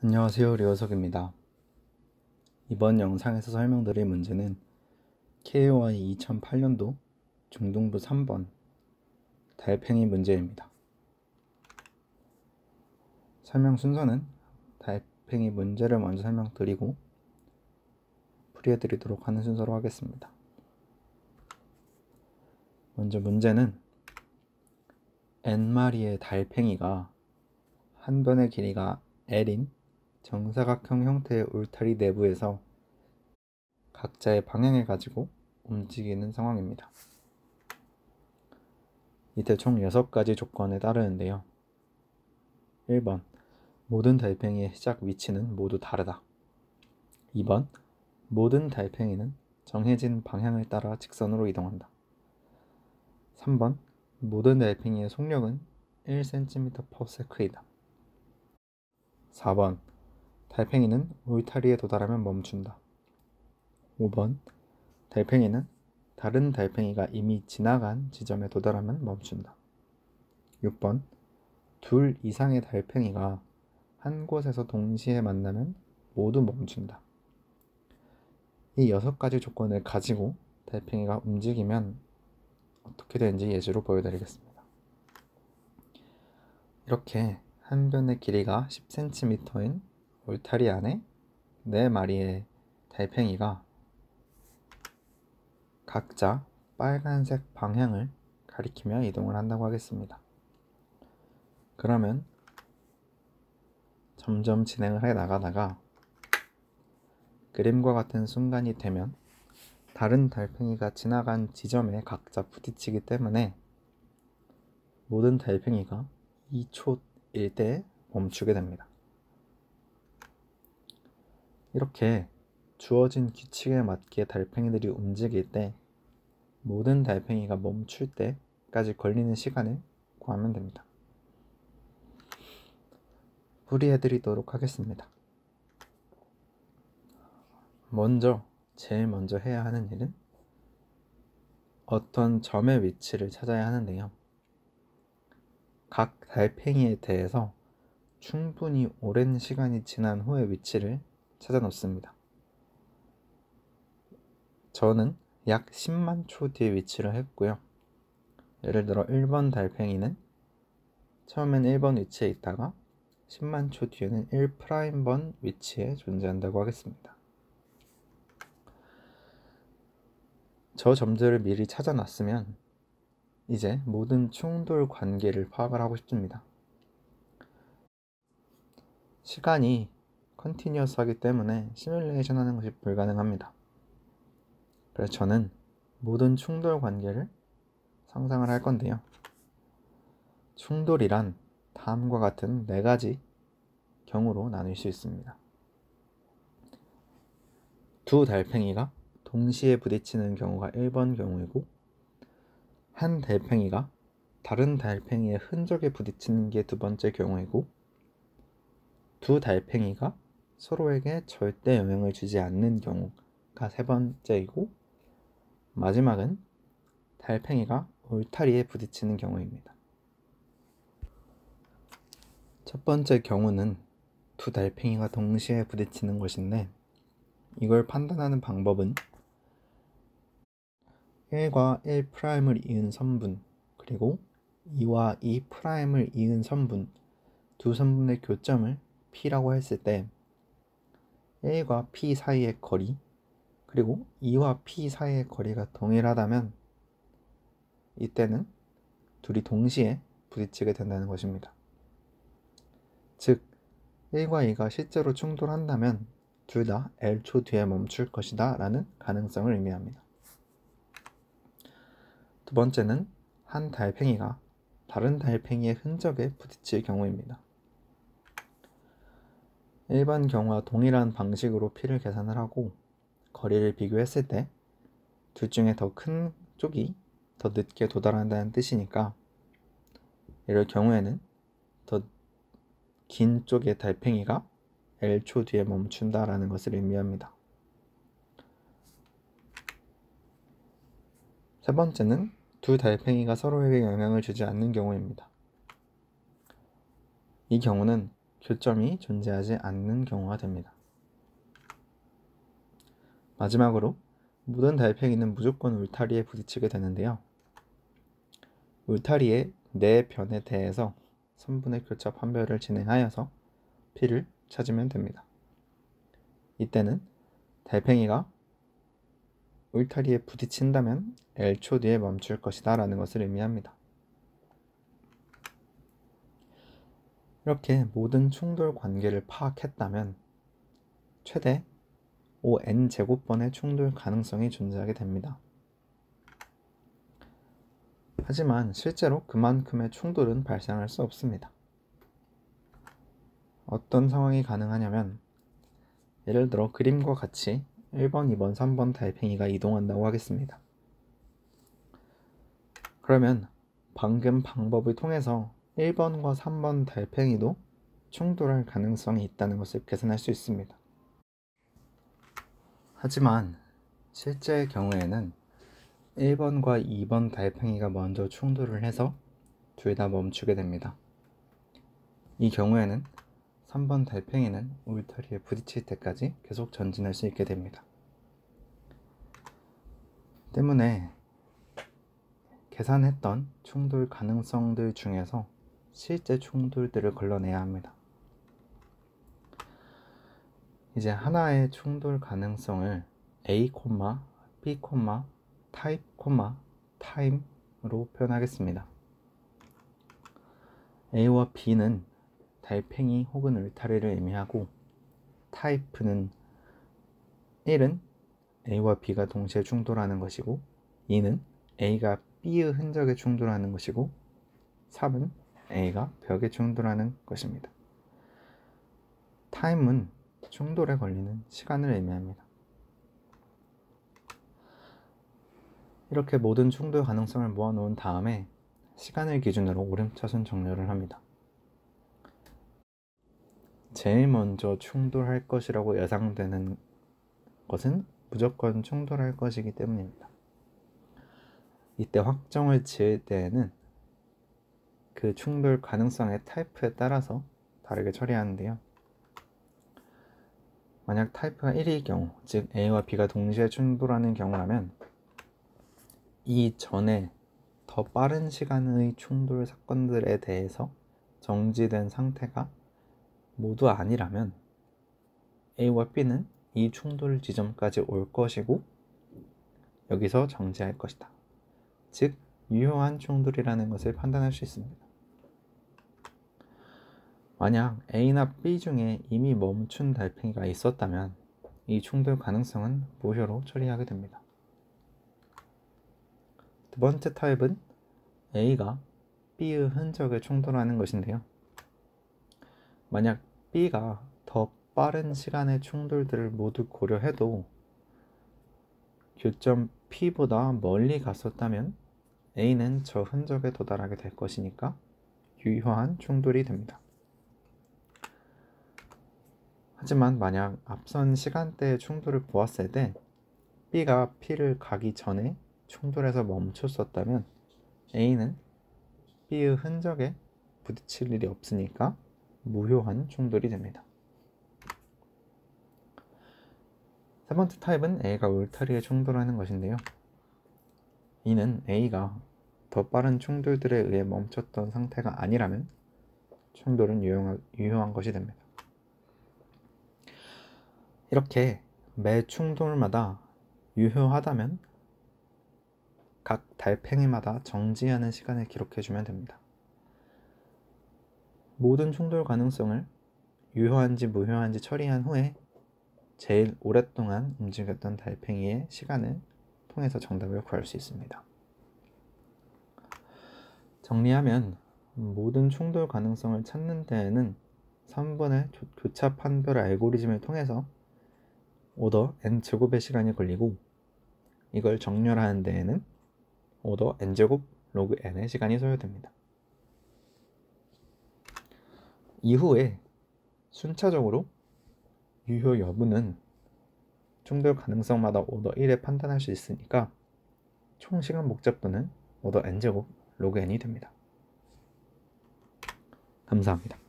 안녕하세요, 류호석입니다. 이번 영상에서 설명드릴 문제는 KY 2008년도 중등부 3번 달팽이 문제입니다. 설명 순서는 달팽이 문제를 먼저 설명드리고 풀이해드리도록 하는 순서로 하겠습니다. 먼저 문제는 N마리의 달팽이가 한 변의 길이가 L인 정사각형 형태의 울타리 내부에서 각자의 방향을 가지고 움직이는 상황입니다. 이때 총 6가지 조건에 따르는데요. 1번, 모든 달팽이의 시작 위치는 모두 다르다. 2번, 모든 달팽이는 정해진 방향을 따라 직선으로 이동한다. 3번, 모든 달팽이의 속력은 1cm/s이다. 4번, 달팽이는 울타리에 도달하면 멈춘다. 5번, 달팽이는 다른 달팽이가 이미 지나간 지점에 도달하면 멈춘다. 6번, 둘 이상의 달팽이가 한 곳에서 동시에 만나면 모두 멈춘다. 이 6가지 조건을 가지고 달팽이가 움직이면 어떻게 되는지 예시로 보여드리겠습니다. 이렇게 한 변의 길이가 10cm인 울타리 안에 4마리의 달팽이가 각자 빨간색 방향을 가리키며 이동을 한다고 하겠습니다. 그러면 점점 진행을 해 나가다가 그림과 같은 순간이 되면 다른 달팽이가 지나간 지점에 각자 부딪히기 때문에 모든 달팽이가 2초일 때 멈추게 됩니다. 이렇게 주어진 규칙에 맞게 달팽이들이 움직일 때 모든 달팽이가 멈출 때까지 걸리는 시간을 구하면 됩니다. 풀이해드리도록 하겠습니다. 제일 먼저 해야 하는 일은 어떤 점의 위치를 찾아야 하는데요. 각 달팽이에 대해서 충분히 오랜 시간이 지난 후의 위치를 찾아 놓습니다. 저는 약 10만 초 뒤에 위치를 했고요. 예를 들어 1번 달팽이는 처음엔 1번 위치에 있다가 10만 초 뒤에는 1'번 위치에 존재한다고 하겠습니다. 저 점들을 미리 찾아놨으면 이제 모든 충돌 관계를 파악을 하고 싶습니다. 시간이 컨티뉴어스하기 때문에 시뮬레이션 하는 것이 불가능합니다. 그래서 저는 모든 충돌 관계를 상상을 할 건데요. 충돌이란 다음과 같은 4가지 경우로 나눌 수 있습니다. 두 달팽이가 동시에 부딪히는 경우가 1번 경우이고, 한 달팽이가 다른 달팽이의 흔적에 부딪히는 게 2번째 경우이고, 두 달팽이가 서로에게 절대 영향을 주지 않는 경우가 3번째이고, 마지막은 달팽이가 울타리에 부딪히는 경우입니다. 첫 번째 경우는 두 달팽이가 동시에 부딪히는 것인데, 이걸 판단하는 방법은 1과 1'을 이은 선분, 그리고 2와 2'을 이은 선분, 두 선분의 교점을 P라고 했을 때 1과 P 사이의 거리, 그리고 2와 P 사이의 거리가 동일하다면 이때는 둘이 동시에 부딪히게 된다는 것입니다. 즉 1과 2가 실제로 충돌한다면 둘 다 L초 뒤에 멈출 것이다 라는 가능성을 의미합니다. 두 번째는 한 달팽이가 다른 달팽이의 흔적에 부딪힐 경우입니다. 일반 경우와 동일한 방식으로 P를 계산을 하고 거리를 비교했을 때 둘 중에 더 큰 쪽이 더 늦게 도달한다는 뜻이니까 이럴 경우에는 더 긴 쪽의 달팽이가 L초 뒤에 멈춘다 라는 것을 의미합니다. 세 번째는 두 달팽이가 서로에게 영향을 주지 않는 경우입니다. 이 경우는 교점이 존재하지 않는 경우가 됩니다. 마지막으로 모든 달팽이는 무조건 울타리에 부딪히게 되는데요. 울타리의 네 변에 대해서 선분의 교차 판별을 진행하여서 P를 찾으면 됩니다. 이때는 달팽이가 울타리에 부딪힌다면 L초 뒤에 멈출 것이다 라는 것을 의미합니다. 이렇게 모든 충돌 관계를 파악했다면 최대 5n제곱번의 충돌 가능성이 존재하게 됩니다. 하지만 실제로 그만큼의 충돌은 발생할 수 없습니다. 어떤 상황이 가능하냐면 예를 들어 그림과 같이 1번, 2번, 3번 달팽이가 이동한다고 하겠습니다. 그러면 방금 방법을 통해서 1번과 3번 달팽이도 충돌할 가능성이 있다는 것을 계산할 수 있습니다. 하지만 실제의 경우에는 1번과 2번 달팽이가 먼저 충돌을 해서 둘 다 멈추게 됩니다. 이 경우에는 3번 달팽이는 울타리에 부딪힐 때까지 계속 전진할 수 있게 됩니다. 때문에 계산했던 충돌 가능성들 중에서 실제 충돌들을 걸러내야 합니다. 이제 하나의 충돌 가능성을 A, B, 타입, 타임으로 표현하겠습니다. A와 B는 달팽이 혹은 울타리를 의미하고 타입은 1은 A와 B가 동시에 충돌하는 것이고 2는 A가 B의 흔적에 충돌하는 것이고 3은 A가 벽에 충돌하는 것입니다. 타임은 충돌에 걸리는 시간을 의미합니다. 이렇게 모든 충돌 가능성을 모아놓은 다음에 시간을 기준으로 오름차순 정렬을 합니다. 제일 먼저 충돌할 것이라고 예상되는 것은 무조건 충돌할 것이기 때문입니다. 이때 확정을 지을 때에는 그 충돌 가능성의 타입에 따라서 다르게 처리하는데요. 만약 타입가 1일 경우, 즉 A와 B가 동시에 충돌하는 경우라면 이 전에 더 빠른 시간의 충돌 사건들에 대해서 정지된 상태가 모두 아니라면 A와 B는 이 충돌 지점까지 올 것이고 여기서 정지할 것이다. 즉 유효한 충돌이라는 것을 판단할 수 있습니다. 만약 A나 B 중에 이미 멈춘 달팽이가 있었다면 이 충돌 가능성은 무효로 처리하게 됩니다. 두 번째 타입은 A가 B의 흔적에 충돌하는 것인데요. 만약 B가 더 빠른 시간의 충돌들을 모두 고려해도 교점 P보다 멀리 갔었다면 A는 저 흔적에 도달하게 될 것이니까 유효한 충돌이 됩니다. 하지만 만약 앞선 시간대의 충돌을 보았을 때 B가 P를 가기 전에 충돌해서 멈췄었다면 A는 B의 흔적에 부딪힐 일이 없으니까 무효한 충돌이 됩니다. 세 번째 타입은 A가 울타리에 충돌하는 것인데요. 이는 A가 더 빠른 충돌들에 의해 멈췄던 상태가 아니라면 충돌은 유효한 것이 됩니다. 이렇게 매 충돌마다 유효하다면 각 달팽이마다 정지하는 시간을 기록해주면 됩니다. 모든 충돌 가능성을 유효한지 무효한지 처리한 후에 제일 오랫동안 움직였던 달팽이의 시간을 통해서 정답을 구할 수 있습니다. 정리하면 모든 충돌 가능성을 찾는 데에는 3번의 교차 판별 알고리즘을 통해서 오더 n제곱의 시간이 걸리고 이걸 정렬하는 데에는 오더 n제곱 로그 n의 시간이 소요됩니다. 이후에 순차적으로 유효 여부는 충돌 가능성마다 오더 1에 판단할 수 있으니까 총 시간 복잡도는 오더 n제곱 로그 n이 됩니다. 감사합니다.